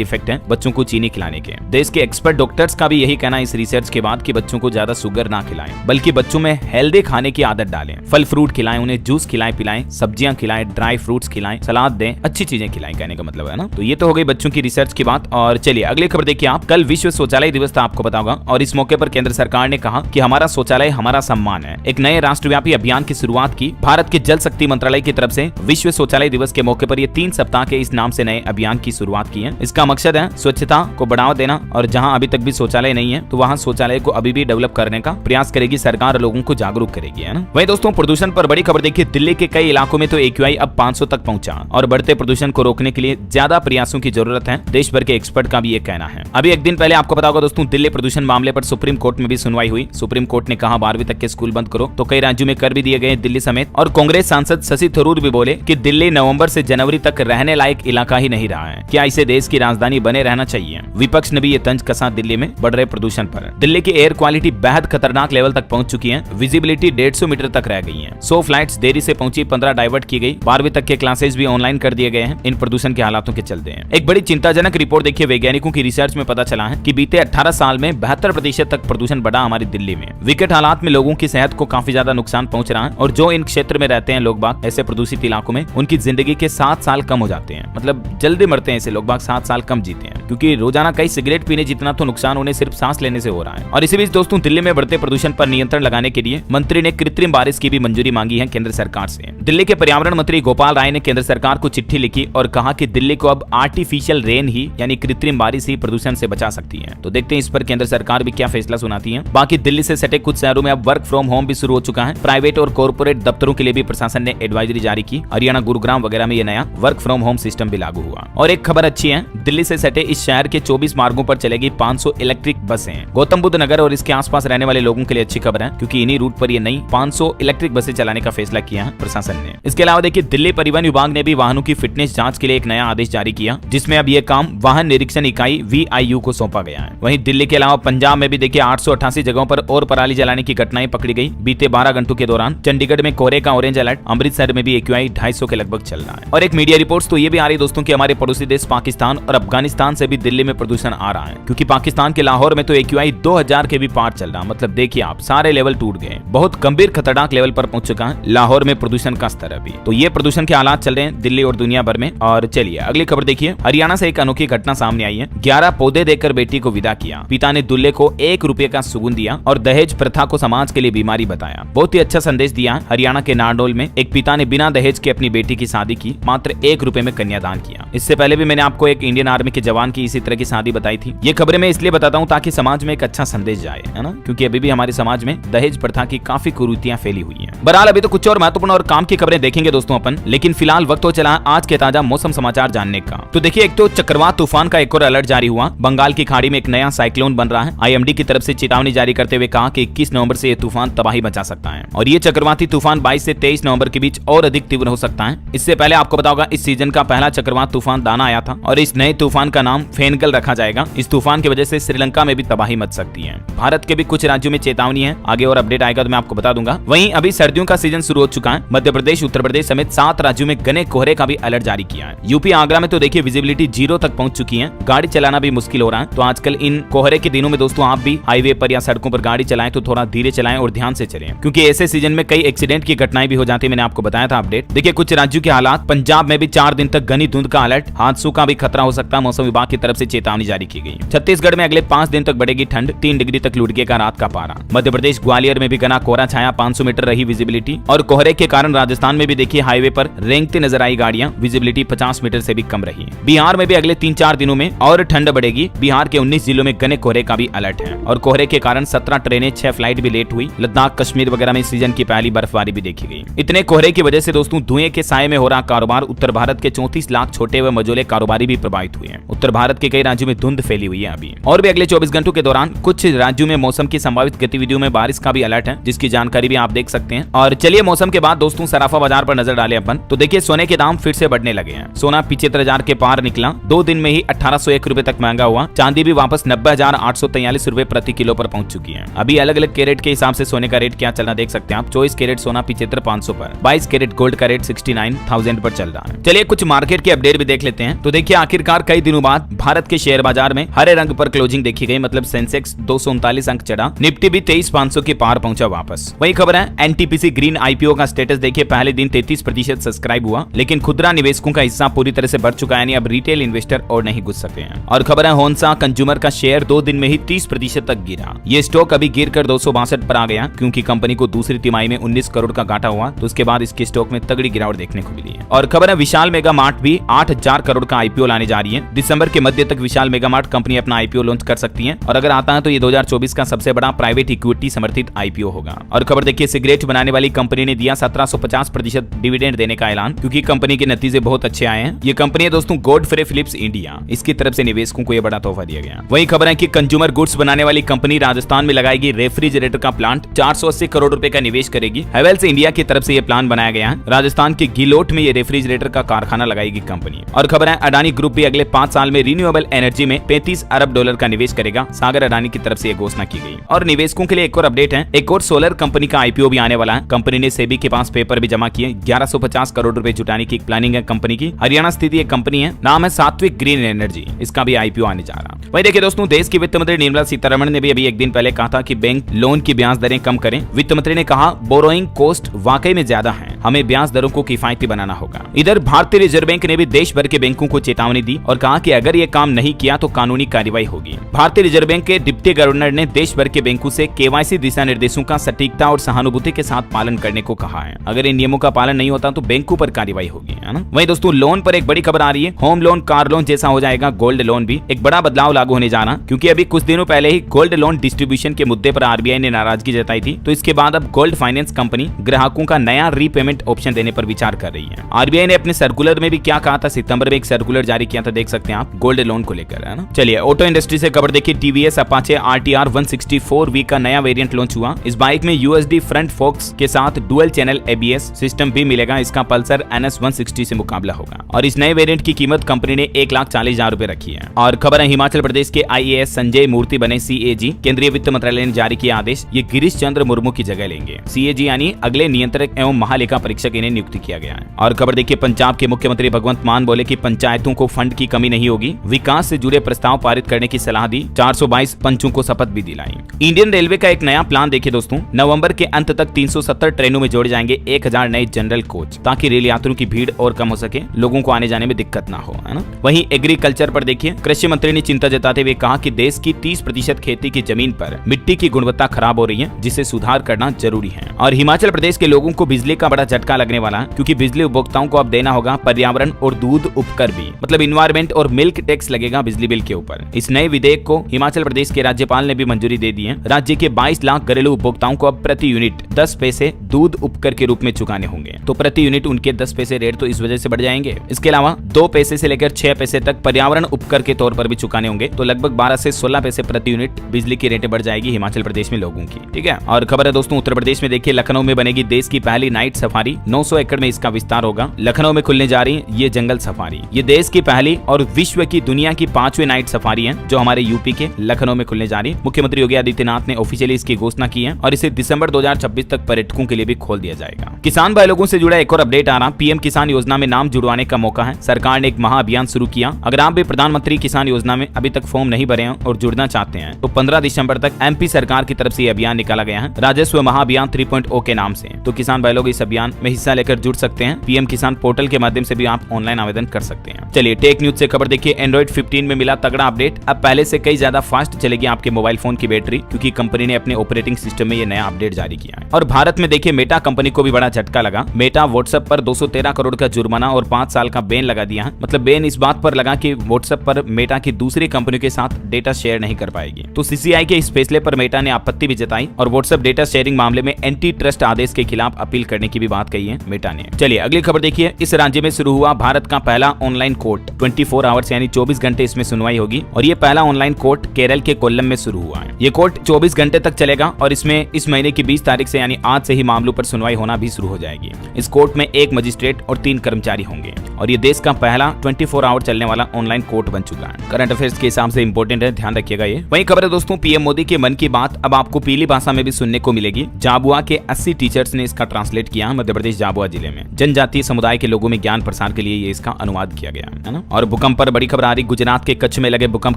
इफेक्ट हैं बच्चों को चीनी खिलाने के। देश के एक्सपर्ट डॉक्टर्स का भी यही कहना है इस रिसर्च के बाद कि बच्चों को ज्यादा शुगर ना खिलाएं, बल्कि बच्चों में हेल्दी खाने की आदत डालें। फल फ्रूट खिलाएं, उन्हें जूस खिलाएं पिलाएं, सब्जियां खिलाएं, ड्राई फ्रूट्स खिलाएं, सलाद दें, अच्छी चीजें खिलाएं, कहने का मतलब है ना। तो ये तो हो गई बच्चों की रिसर्च की बात। और चलिए अगली खबर देखिए आप। कल विश्व शौचालय दिवस था, आपको पता होगा, और इस मौके पर केंद्र सरकार ने कहा कि हमारा शौचालय हमारा सम्मान है। एक नए राष्ट्रव्यापी अभियान की शुरुआत की भारत के जल शक्ति मंत्रालय की तरफ से। विश्व शौचालय दिवस के मौके पर ये 3 सप्ताह के इस नाम से नए अभियान की शुरुआत की है। इसका मकसद है स्वच्छता को बढ़ावा देना, और जहां अभी तक भी शौचालय नहीं है तो वहां शौचालय को अभी भी डेवलप करने का प्रयास करेगी सरकार, लोगों को जागरूक करेगी, है ना। वहीं दोस्तों प्रदूषण पर बड़ी खबर देखिए। दिल्ली के कई इलाकों में तो AQI अब 500 तक पहुंचा, और बढ़ते प्रदूषण को रोकने के लिए ज्यादा प्रयासों की जरूरत है। देश भर के एक्सपर्ट का भी ये कहना है। अभी एक दिन पहले आपको पता होगा दोस्तों, दिल्ली प्रदूषण मामले पर सुप्रीम कोर्ट में भी सुनवाई हुई। सुप्रीम कोर्ट ने कहा 12वीं तक के स्कूल बंद करो, तो कई राज्यों में कर भी दिए गए, दिल्ली समेत। और कांग्रेस सांसद शशि थरूर भी बोले कि दिल्ली नवंबर से जनवरी तक रहने लायक इलाका ही नहीं रहा है, क्या इसे देश की राजधानी बने रहना चाहिए। विपक्ष ने भी ये तंज कसा दिल्ली में बढ़ रहे प्रदूषण पर। दिल्ली की एयर क्वालिटी बेहद खतरनाक लेवल तक पहुंच चुकी है। विजिबिलिटी 150 मीटर तक रह गई है। 100 फ्लाइट्स देरी से पहुंची, 15 डाइवर्ट की गई। 12वीं तक के क्लासेस भी ऑनलाइन कर दिए गए हैं इन प्रदूषण के हालातों के चलते हैं। एक बड़ी चिंताजनक रिपोर्ट देखिए, वैज्ञानिकों की रिसर्च में पता चला है कि बीते 18 साल में 72% तक प्रदूषण बढ़ा हमारी दिल्ली में। विकट हालात में लोगों की सेहत को काफी ज्यादा नुकसान पहुंच रहा है, और जो इन क्षेत्र में रहते हैं लोग बाग, ऐसे प्रदूषित इलाकों में, उनकी जिंदगी के 7 साल कम हो जाते हैं। मतलब जल्दी मरते हैं ऐसे लोग बाग, 7 साल कम जीते हैं, क्योंकि रोजाना कई सिगरेट पीने जितना तो नुकसान उन्हें सिर्फ सांस लेने से हो रहा है। और इसी बीच दोस्तों, दिल्ली में बढ़ते प्रदूषण पर नियंत्रण लगाने के लिए मंत्री ने कृत्रिम बारिश की भी मंजूरी मांगी है केंद्र सरकार से। दिल्ली के पर्यावरण मंत्री गोपाल राय ने केंद्र सरकार को चिट्ठी लिखी और कहा कि दिल्ली को अब आर्टिफिशियल रेन ही, यानी कृत्रिम बारिश ही प्रदूषण से बचा सकती है। तो देखते हैं इस पर केंद्र सरकार भी क्या फैसला सुनाती है। बाकी दिल्ली से सटे कुछ शहरों में अब वर्क फ्रॉम होम भी शुरू हो चुका है। प्राइवेट और कॉर्पोरेट दफ्तरों के लिए भी प्रशासन ने एडवाइजरी जारी की। हरियाणा, गुरुग्राम वगैरह में ये नया वर्क फ्रॉम होम सिस्टम भी लागू हुआ। और एक खबर अच्छी है, दिल्ली से सटे इस शहर के 24 मार्गों पर चलेगी 500 इलेक्ट्रिक बसें। गौतम बुद्ध नगर और इसके आसपास रहने वाले लोगों के लिए अच्छी खबर है, क्योंकि इन्हीं रूट पर ये नई 500 इलेक्ट्रिक बसें चलाने का फैसला किया है प्रशासन ने। इसके अलावा देखिए, दिल्ली परिवहन विभाग ने भी वाहनों की फिटनेस जांच के लिए एक नया आदेश जारी किया, जिसमें अब ये काम वाहन निरीक्षण इकाई VIU को सौंपा गया है। वहीं दिल्ली के अलावा पंजाब में भी देखिए 888 जगहों पर और पराली जलाने की घटनाएं पकड़ी गई बीते 12 घंटों के दौरान। चंडीगढ़ में कोहरे का ऑरेंज अलर्ट, अमृतसर में भी AQI 250 के लगभग चल रहा है। और एक मीडिया रिपोर्ट्स तो ये भी आ रही दोस्तों कि हमारे पड़ोसी देश पाकिस्तान और अफगानिस्तान से भी दिल्ली में प्रदूषण आ रहा है, क्योंकि पाकिस्तान के लाहौर में तो AQI 2000 के भी पार चल रहा। मतलब देखिए आप, सारे लेवल टूट गए, बहुत गंभीर खतरनाक लेवल पर पहुंच चुका है लाहौर में प्रदूषण का स्तर अभी। तो ये प्रदूषण के हालात चल रहे हैं दिल्ली और दुनिया भर में। और चलिए अगली खबर देखिए, हरियाणा से एक अनोखी घटना सामने आई है। 11 पौधे देकर बेटी को विदा किया। पिता ने दूल्हे को 1 रुपए का सुगुन दिया और दहेज प्रथा को समाज के लिए बीमारी बताया। बहुत ही अच्छा संदेश दिया। हरियाणा के नारनौल में एक पिता ने बिना दहेज के अपनी बेटी की शादी की, मात्र 1 रुपए में कन्यादान किया। इससे पहले भी मैंने आपको एक इंडियन आर्मी के जवान की इसी तरह की शादी बताई थी। ये खबरें मैं इसलिए बताता हूँ ताकि समाज में एक अच्छा संदेश जाए, है ना, क्योंकि अभी भी हमारे समाज में दहेज प्रथा की काफी कुरीतियां फैली हुई हैं। बहरहाल अभी तो कुछ और महत्वपूर्ण और काम की खबरें देखेंगे दोस्तों अपन, लेकिन फिलहाल वक्त हो चला आज के ताजा मौसम समाचार जानने का। तो देखिए, एक तो चक्रवात तूफान का एक और अलर्ट जारी हुआ। बंगाल की खाड़ी में एक नया साइक्लोन बन रहा है। IMD की तरफ से चेतावनी जारी करते हुए कहा कि 21 नवंबर से ये तूफान तबाही मचा सकता है, और ये चक्रवाती तूफान 22 से 23 नवंबर के बीच और अधिक तीव्र हो सकता है। इससे पहले आपको पता होगा, इस सीजन का पहला चक्रवात तूफान दाना आया था, और इस नए तूफान का नाम फेनगल रखा जाएगा। इस तूफान की वजह से श्रीलंका में भी तबाही मच सकती है। भारत के भी कुछ राज्यों में चेतावनी है, आगे और अपडेट आएगा तो मैं आपको बता दूंगा। वहीं अभी सर्दियों का सीजन शुरू हो चुका है। मध्य प्रदेश, उत्तर प्रदेश समेत 7 राज्यों में घने कोहरे का भी अलर्ट जारी किया है। यूपी आगरा में तो देखिए विजिबिलिटी 0 तक पहुंच चुकी है, गाड़ी चलाना भी मुश्किल हो रहा है। तो आजकल इन कोहरे के दिनों में दोस्तों आप भी हाईवे पर या सड़कों पर गाड़ी चलाएं तो थोड़ा धीरे चलाएं और ध्यान से चलें, क्योंकि ऐसे सीजन में कई एक्सीडेंट की घटनाएं भी हो जाती है। मैंने आपको बताया था अपडेट। देखिए कुछ राज्यों के हालात, पंजाब में भी 4 दिन तक घनी धुंध का अलर्ट, हादसों का भी खतरा हो सकता है। मौसम विभाग की तरफ से चेतावनी जारी की गई। छत्तीसगढ़ में अगले 5 दिन तक बढ़ेगी ठंड, 3 डिग्री तक लुढ़केगा रात का पारा। मध्य प्रदेश ग्वालियर में भी घना कोहरा छाया, 500 मीटर रही विजिबिलिटी। और कोहरे के कारण राजस्थान में भी देखिए हाईवे पर रेंगते नजर आई गाड़ियां, विजिबिलिटी 50 मीटर से भी कम रही। बिहार में भी अगले 3-4 दिनों में और ठंड बढ़ेगी। बिहार के 19 जिलों में घने कोहरे का भी अलर्ट है, और कोहरे के कारण 17 ट्रेनें, 6 फ्लाइट भी लेट हुई। लद्दाख, कश्मीर वगैरह में सीजन की पहली बर्फबारी भी देखी गई। इतने कोहरे की वजह से दोस्तों धुएं के साए में हो रहा कारोबार, उत्तर भारत के 34 लाख छोटे व मझोले कारोबारी भी प्रभावित हुए हैं। उत्तर भारत के कई राज्यों में धुंध फैली हुई है अभी। और भी अगले 24 घंटों के दौरान कुछ राज्यों में मौसम की संभावित गतिविधियों में बारिश का भी अलर्ट है, जिसकी जानकारी भी आप देख सकते हैं। और चलिए मौसम के बाद दोस्तों सराफा बाजार पर नजर डालें अपन। तो देखिए सोने के दाम फिर से बढ़ने लगे हैं। सोना 75,000 के पार निकला, 2 दिन में ही 1801 रुपए तक महंगा हुआ। चांदी भी वापस 90,843 रुपए प्रति किलो पर पहुंच चुकी है। अभी अलग अलग कैरेट के हिसाब से सोने का रेट क्या चल रहा देख सकते हैं आप। 24 कैरेट सोना 75,500 पर, 22 कैरेट गोल्ड का रेट 69,000 पर चल रहा है। चलिए कुछ मार्केट के अपडेट भी देख लेते हैं। तो देखिए आखिरकार कई दिनों बाद भारत के शेयर बाजार में हरे रंग पर क्लोजिंग देखी गई, मतलब सेंसेक्स 239 अंक चढ़ा, निफ्टी भी 23,500 के पार पहुंचा वापस। वही खबर है एनटीपीसी ग्रीन आईपीओ का स्टेटस देखिए, पहले दिन 33% सब्सक्राइब हुआ, लेकिन खुदरा निवेशकों का हिस्सा पूरी तरह से बढ़ चुका है, यानी अब रिटेल इन्वेस्टर और नहीं घुस सकते हैं। और खबर है होनसा कंज्यूमर का शेयर 2 दिन में ही 30% तक गिरा। ये स्टॉक अभी गिरकर 262 पर आ गया, क्योंकि कंपनी को दूसरी तिमाही में 19 करोड़ का घाटा हुआ, तो उसके बाद इसके स्टॉक में तगड़ी गिरावट देखने को मिली है। और खबर है विशाल मेगा मार्ट भी 8,000 करोड़ का आईपीओ लाने जा रही है। दिसंबर के मध्य तक विशाल मेगा मार्ट कंपनी अपना आईपीओ लॉन्च कर सकती है, और अगर आता है तो ये 2024 का सबसे बड़ा प्राइवेट इक्विटी समर्थित आईपीओ होगा। और खबर देखिए सिगरेट बनाने वाली कंपनी ने दिया 1750% डिविडेंड देने का ऐलान, क्योंकि कंपनी के नतीजे बहुत अच्छे आए हैं। ये कंपनी है दोस्तों गॉडफ्रे फिलिप्स इंडिया, इसकी तरफ से निवेशकों को यह बड़ा तोहफा दिया गया। वही खबर है कि कंज्यूमर गुड्स बनाने वाली कंपनी राजस्थान में लगाएगी रेफ्रिजरेटर का प्लांट, 480 करोड़ रुपए का निवेश करेगी। हेवेल्स इंडिया की तरफ से यह प्लान बनाया गया है। राजस्थान के गिलोट में ये रेफ्रिजरेटर का कारखाना लगाएगी कंपनी। और खबर है अडानी ग्रुप भी अगले 5 साल में रिन्यूएबल एनर्जी में $35 अरब का निवेश करेगा। सागर अडानी की तरफ से यह घोषणा की गई। और निवेशकों के लिए एक और अपडेट है, एक और सोलर कंपनी का आईपीओ भी आने वाला है। कंपनी ने सेबी के पास पेपर भी जमा किए, 1150 करोड़ रुपए जुटाने की प्लानिंग है कंपनी की। हरियाणा स्थित एक कंपनी है, नाम है सात्विक ग्रीन एनर्जी, इसका भी आईपीओ आने जा रहा। वही देखिए दोस्तों देश की वित्त मंत्री निर्मला सीतारमण ने भी अभी एक दिन पहले कहा था कि बैंक लोन की ब्याज दरें कम करें। वित्त मंत्री ने कहा बोरोइंग कॉस्ट वाकई में ज्यादा है, हमें ब्याज दरों को किफायती बनाना होगा। इधर भारतीय रिजर्व बैंक ने भी देश भर के बैंकों को चेतावनी दी और कहा कि अगर ये काम नहीं किया तो कानूनी कार्रवाई होगी। भारतीय रिजर्व बैंक के डिप्टी गवर्नर ने देश भर के बैंकों से केवाईसी दिशा निर्देशों का सटीकता और सहानुभूति के साथ पालन करने को कहा है। अगर इन नियमों का पालन नहीं होता तो बैंकों पर कार्रवाई होगी, है ना। वहीं दोस्तों लोन पर एक बड़ी खबर आ रही है, होम लोन कार लोन जैसा हो जाएगा गोल्ड लोन भी। एक बड़ा बदलाव लागू होने जा रहा, क्योंकि अभी कुछ दिनों पहले ही गोल्ड लोन डिस्ट्रीब्यूशन के मुद्दे पर आरबीआई ने नाराजगी जताई थी, तो इसके बाद अब गोल्ड फाइनेंस कंपनी ग्राहकों का नया रीपेमेंट ऑप्शन देने पर विचार कर रही है। आरबीआई ने अपने सर्कुलर में भी क्या कहा था, सितंबर में एक सर्कुलर जारी किया था, देख सकते हैं आप, गोल्ड लोन को लेकर, है ना। चलिए ऑटो इंडस्ट्री से खबर देखिए, टीवीएस अपाचे आरटीआर 164V का नया वेरिएंट लॉन्च हुआ। इस बाइक में यूएसडी फ्रंट फोक्स के साथ डुअल चैनल एबीएस सिस्टम भी मिलेगा। इसका पल्सर NS 160 से मुकाबला होगा और इस नए वेरिएंट की कीमत कंपनी ने 1,40,000 रुपए रखी है। और खबर है हिमाचल प्रदेश के IAS संजय मूर्ति बने CAG। केंद्रीय वित्त मंत्रालय ने जारी किया आदेश, ये गिरीश चंद्र मुर्मू की जगह लेंगे। CAG यानी अगले नियंत्रक एवं महालेखा परीक्षक इन्हें नियुक्त किया गया है। और खबर देखिए पंजाब के मुख्यमंत्री भगवंत मान बोले कि पंचायतों को फंड की कमी नहीं होगी, विकास से जुड़े प्रस्ताव पारित करने की सलाह दी। 422 पंचों को शपथ भी दिलाई। इंडियन रेलवे का एक नया प्लान देखिए दोस्तों, नवंबर के अंत तक 370 ट्रेनों में जोड़े जाएंगे 1000 नए जनरल कोच, ताकि रेल यात्रियों की भीड़ और कम हो सके, लोगों को आने जाने में दिक्कत ना हो, है ना। वहीं एग्रीकल्चर पर देखिए, कृषि मंत्री ने चिंता जताते हुए कहा कि देश की 30% खेती की जमीन पर मिट्टी की गुणवत्ता खराब हो रही है, जिसे सुधार करना जरूरी है। और हिमाचल प्रदेश के लोगों को बिजली का बड़ा झटका लगने वाला है, क्योंकि बिजली उपभोक्ताओं को अब देना होगा पर्यावरण और दूध उपकर भी, मतलब इन्वायरमेंट और मिल्क टैक्स लगेगा बिजली बिल के ऊपर। इस नए विधेयक को हिमाचल प्रदेश के राज्यपाल ने भी मंजूरी दे दी है। राज्य के 22 लाख घरेलू उपभोक्ताओं को अब प्रति यूनिट 10 पैसे दूध उपकर के रूप में चुकाने होंगे। तो प्रति यूनिट उनके 10 पैसे रेट तो इस वजह से बढ़ जाएंगे। इसके अलावा 2 पैसे से लेकर 6 पैसे तक पर्यावरण उपकर के तौर पर भी चुकाने होंगे। तो लगभग 12 से 16 पैसे प्रति यूनिट बिजली की रेटें बढ़ जाएगी हिमाचल प्रदेश में लोगों की, ठीक है। और खबर है दोस्तों उत्तर प्रदेश में देखिए, लखनऊ में बनेगी देश की पहली नाइट सफारी। 900 एकड़ में इसका विस्तार होगा। लखनऊ में खुलने जा रही ये जंगल सफारी, ये देश की पहली और विश्व की दुनिया की 5वीं नाइट सफारी है, जो हमारे यूपी के लखनऊ में खुलने जा रही है। मुख्यमंत्री योगी आदित्यनाथ ने ऑफिशियली इसकी घोषणा की है और इसे दिसंबर 2026 तक पर्यटकों के लिए भी खोल दिया जाएगा। किसान भाई लोगों से जुड़ा एक और अपडेट आ रहा, पीएम किसान योजना में नाम जुड़वाने का मौका है। सरकार ने एक महाअभियान शुरू किया। अगर आप भी प्रधानमंत्री किसान योजना में अभी तक फॉर्म नहीं भरे हैं और जुड़ना चाहते हैं, तो 15 दिसंबर तक MP सरकार की तरफ से अभियान निकाला गया है, राजस्व महाअभियान 3.0 के नाम से। तो किसान भाई लोग इस अभियान में हिस्सा लेकर जुड़ सकते हैं। पीएम किसान पोर्टल के माध्यम से भी आप ऑनलाइन आवेदन कर सकते हैं। चलिए टेक न्यूज से खबर देखिए, एंड्रॉइड 15 में मिला तगड़ा अपडेट। अब पहले से कई ज्यादा फास्ट चलेगी आपके मोबाइल फोन की बैटरी, क्योंकि कंपनी ने अपने ऑपरेटिंग सिस्टम में ये नया अपडेट जारी किया है। और भारत में देखिए मेटा कंपनी को भी बड़ा झटका लगा। मेटा व्हाट्सएप पर 213 करोड़ का जुर्माना और 5 साल का बैन लगा दिया है। मतलब बैन इस बात पर लगा कि व्हाट्सएप पर मेटा की दूसरी कंपनियों के साथ डेटा शेयर नहीं कर पाएगी। तो CCI के इस फैसले पर मेटा ने आपत्ति भी जताई और व्हाट्सएप डेटा शेयरिंग मामले में एंटी ट्रस्ट आदेश के खिलाफ अपील करने की भी बात कही है मेटा ने। चलिए अगली खबर देखिए, इस राज्य में शुरू हुआ भारत का पहला ऑनलाइन कोर्ट 24 आवर्स यानी 24 घंटे इसमें सुनवाई होगी और ये पहला ऑनलाइन कोर्ट केरल के कोल्लम में शुरू हुआ है। ये कोर्ट 24 घंटे तक चलेगा और इसमें इस महीने की 20 तारीख से यानी आज से ही मामलों पर सुनवाई होना भी शुरू हो जाएगी। इस कोर्ट में 1 मजिस्ट्रेट और 3 कर्मचारी होंगे और ये देश का पहला 24 आवर चलने वाला ऑनलाइन कोर्ट बन चुका है। करंट अफेयर्स के हिसाब से इंपॉर्टेंट है, ध्यान रखिएगा ये। वहीं खबर है दोस्तों, पीएम मोदी के मन की बात अब आपको पीली भाषा में भी सुनने को मिलेगी। झाबुआ के 80 टीचर्स ने इसका ट्रांसलेट किया मध्य प्रदेश झाबुआ जिले में। जनजातीय समुदाय के लोगों में ज्ञान प्रसार के लिए ये इसका अनुवाद किया गया है ना। और भूकंप पर बड़ी खबर आ रही, गुजरात के कच्छ में लगे भूकंप